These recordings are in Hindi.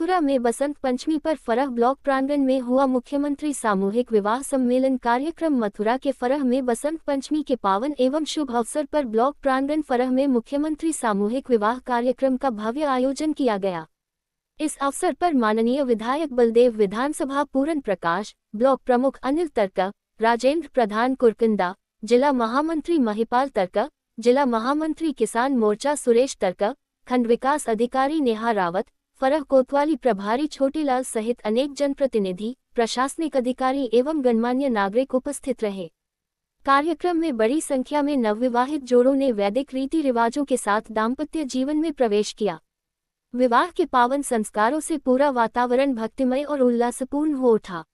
मथुरा में बसंत पंचमी पर फरह ब्लॉक प्रांगण में हुआ मुख्यमंत्री सामूहिक विवाह सम्मेलन कार्यक्रम। मथुरा के फरह में बसंत पंचमी के पावन एवं शुभ अवसर पर ब्लॉक प्रांगण फरह में मुख्यमंत्री सामूहिक विवाह कार्यक्रम का भव्य आयोजन किया गया। इस अवसर पर माननीय विधायक बलदेव, विधानसभा पूरन प्रकाश, ब्लॉक प्रमुख अनिल तर्क, राजेंद्र प्रधान कुरकुंडा, जिला महामंत्री महिपाल तर्क, जिला महामंत्री किसान मोर्चा सुरेश तर्क, खंड विकास अधिकारी नेहा रावत, फरह कोतवाली प्रभारी छोटीलाल सहित अनेक जनप्रतिनिधि, प्रशासनिक अधिकारी एवं गणमान्य नागरिक उपस्थित रहे। कार्यक्रम में बड़ी संख्या में नवविवाहित जोड़ों ने वैदिक रीति रिवाजों के साथ दाम्पत्य जीवन में प्रवेश किया। विवाह के पावन संस्कारों से पूरा वातावरण भक्तिमय और उल्लासपूर्ण हो उठा।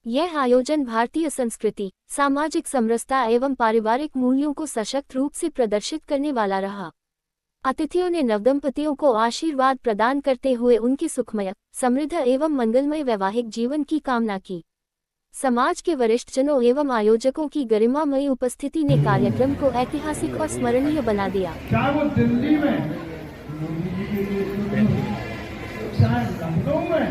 यह आयोजन भारतीय संस्कृति, सामाजिक समरसता एवं पारिवारिक मूल्यों को सशक्त रूप से प्रदर्शित करने वाला रहा। अतिथियों ने नवदंपतियों को आशीर्वाद प्रदान करते हुए उनकी सुखमय, समृद्ध एवं मंगलमय वैवाहिक जीवन की कामना की। समाज के वरिष्ठ जनों एवं आयोजकों की गरिमामयी उपस्थिति ने कार्यक्रम को ऐतिहासिक और स्मरणीय बना दिया। चाहे वो दिल्ली में, चाहे लखनऊ में,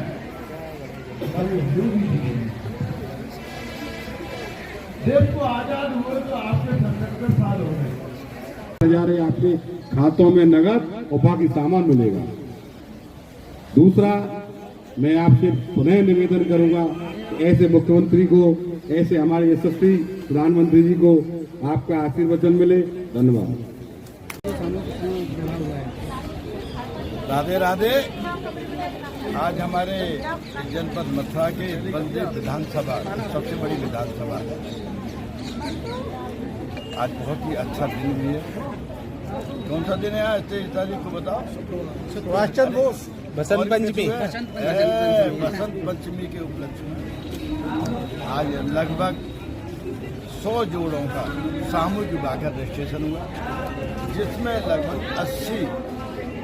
देश को आजाद हुए तो आपके 75 साल हो गए। आपके खातों में नगद और बाकी सामान मिलेगा। दूसरा, मैं आपसे पुनः निवेदन करूंगा, ऐसे मुख्यमंत्री को, ऐसे हमारे यशस्वी प्रधानमंत्री जी को आपका आशीर्वचन मिले। धन्यवाद। राधे राधे। आज हमारे जनपद मथुरा के बलदेव विधानसभा, सबसे बड़ी विधानसभा है, आज बहुत ही अच्छा दिन भी है। कौन सा दिन है आज? 23 तारीख को बताओ। बसंत पंचमी। बसंत पंचमी के उपलक्ष्य में आज लगभग 100 जोड़ों का सामूहिक विवाह का रजिस्ट्रेशन हुआ, जिसमें लगभग 80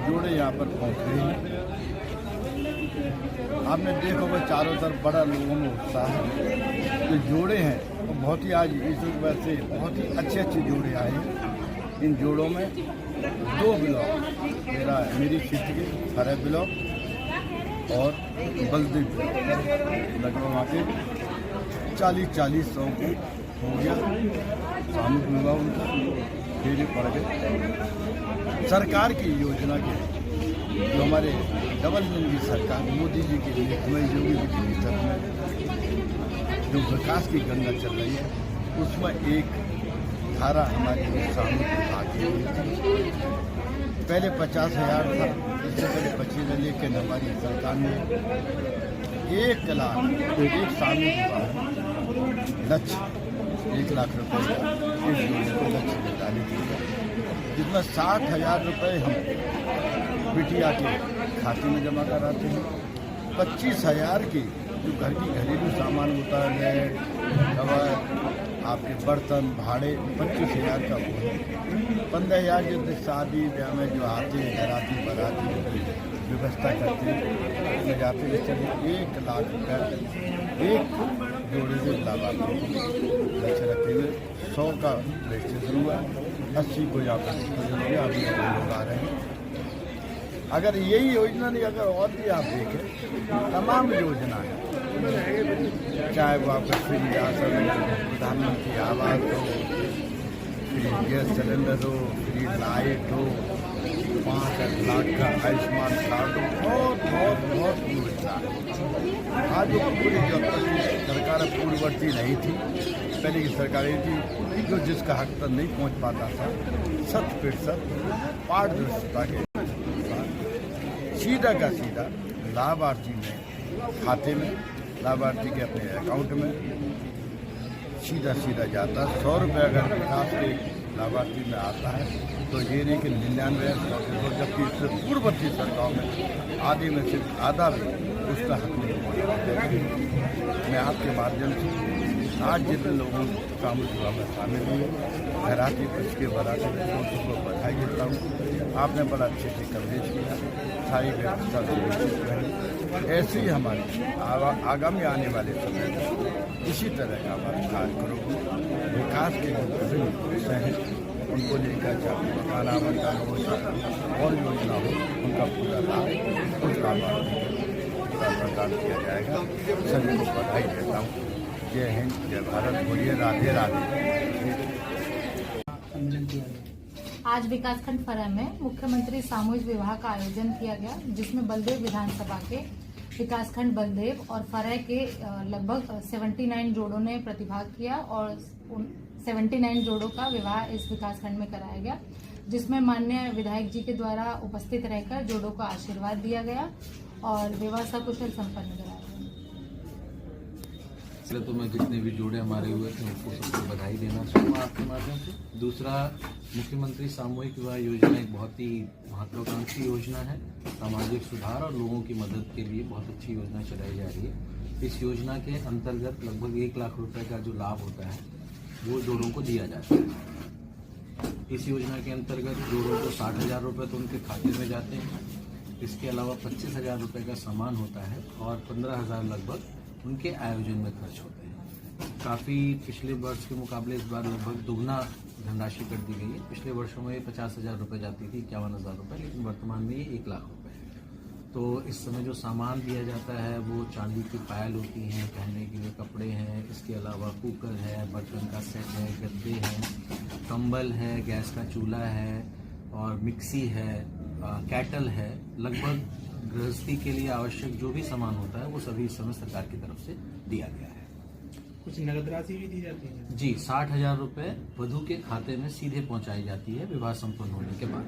जोड़े यहाँ पर पहुँच गए हैं। आपने देखा होगा चारों तरफ बड़ा लोगों में उत्साह है। जो जोड़े हैं वो बहुत ही, आज इस वजह से बहुत ही अच्छे जोड़े आए हैं। इन जोड़ों में 2 ब्लॉक, मेरी क्षेत्र के फरह ब्लॉक और बलदेव ब्लॉक, लगभग वहाँ के 40-40 सौ को हो गया सामूहिक विवाह उनका, फेरे पड़ गए। सरकार की योजना के जो हमारे डबल इंजन की सरकार, मोदी जी के लिए, हमारी योगी जी के नेतृत्व में जो विकास की गंगा चल रही है, उसमें एक धारा हमारे सामूहिक विवाह की। पहले 50,000 था, इससे पहले 25,000, लेकिन हमारी सरकार ने 1 लाख एक सामूहिक विवाह लक्ष्य 1 लाख रुपये का इस योजना को लक्ष्य निर्धारित किया, जिसमें 60,000 रुपये हम बिटिया के खाते में जमा कराते हैं। 25,000 की जो घर की घरेलू सामान होता है, दवा, आपके बर्तन, भाड़े, 25,000 का वो है। 15,000 जो शादी ब्याह में जो आते हैं, घराती बराती व्यवस्था करते हैं, उसमें जाते हैं। चलिए 1 लाख रुपया एक जोड़े से लाभार्थी लक्ष्य रखते हुए 100 का रजिस्ट्रेशन हुआ, 80 को यहाँ पर अभी लोग आ रहे हैं। अगर यही योजना नहीं, अगर और भी आप देखें, तमाम योजना है, चाहे वो आपका फ्री राशन हो, प्रधानमंत्री आवास हो, फ्री गैस सिलेंडर हो, फ्री लाइट हो, 5 लाख का आयुष्मान कार्ड हो, बहुत योजना है। आज जो पूरी जब तक सरकार पूर्ववर्ती नहीं थी, पहले की सरकारें थी, जो जिसका हक तक नहीं पहुँच पाता था, 100% पारदर्शिता के सीधा का सीधा लाभार्थी में खाते में, लाभार्थी के अपने अकाउंट में सीधा जाता है। 100 रुपये अगर 50 के लाभार्थी में आता है तो ये नहीं कि 99, जबकि इससे पूर्ववर्ती सरकारों में आधे में सिर्फ आधा भी उसका हक नहीं पहुँचा। मैं आपके माध्यम से आज जितने लोगों सामूहिक विवाह में शामिल हुए, घराती उसके बराती को बधाई देता हूँ। आपने बड़ा अच्छे से कवरेज किया, सारी व्यवस्था सुनिश्चित रही। ऐसे ही हमारे आगामी आने वाले समय में इसी तरह का हमारा कार्यक्रम विकास के जो विभिन्न विषय हैं उनको लेकर, चाहे मकान आवंटन हो, और योजना हो, उनका पूरा लाभ उस लाभार्थी प्रदान किया जाएगा। सभी को बधाई देता हूँ। जय हिंद, जय भारत, बोलिए राधे राधे। आज विकासखंड फरह में मुख्यमंत्री सामूहिक विवाह का आयोजन किया गया, जिसमें बलदेव विधानसभा के विकासखंड बलदेव और फरह के लगभग 79 जोड़ों ने प्रतिभाग किया और उन 79 जोड़ों का विवाह इस विकासखंड में कराया गया, जिसमें माननीय विधायक जी के द्वारा उपस्थित रहकर जोड़ों को आशीर्वाद दिया गया और विवाह सकुशल संपन्न कराया गया। पहले तो मैं जितने भी जोड़े हमारे हुए थे उनको सबको बधाई देना चाहूँगा आपके माध्यम से। दूसरा, मुख्यमंत्री सामूहिक विवाह योजना एक बहुत ही महत्वाकांक्षी योजना है। सामाजिक सुधार और लोगों की मदद के लिए बहुत अच्छी योजना चलाई जा रही है। इस योजना के अंतर्गत लगभग 1 लाख रुपए का जो लाभ होता है वो जोड़ों को दिया जाता है। इस योजना के अंतर्गत जोड़ों को 60,000 रुपये तो उनके खाते में जाते हैं। इसके अलावा 25,000 रुपये का सामान होता है और 15,000 लगभग उनके आयोजन में खर्च होते हैं। काफ़ी पिछले वर्ष के मुकाबले इस बार लगभग दुगना धनराशि कर दी गई है। पिछले वर्षों में 50,000 रुपये जाती थी, 51,000 रुपये, लेकिन वर्तमान में ये 1 लाख रुपये है। तो इस समय जो सामान दिया जाता है वो चांदी की पायल होती हैं, पहनने के लिए कपड़े हैं, इसके अलावा कुकर है, बर्तन का सेट है, गद्दे हैं, कंबल है, गैस का चूल्हा है और मिक्सी है, कैटल है। लगभग गृहस्थी के लिए आवश्यक जो भी सामान होता है वो सभी इस समय सरकार की तरफ से दिया गया है। कुछ नगद राशि भी दी जाती है जी, 60,000 रुपये वधू के खाते में सीधे पहुंचाई जाती है विवाह संपन्न होने के बाद।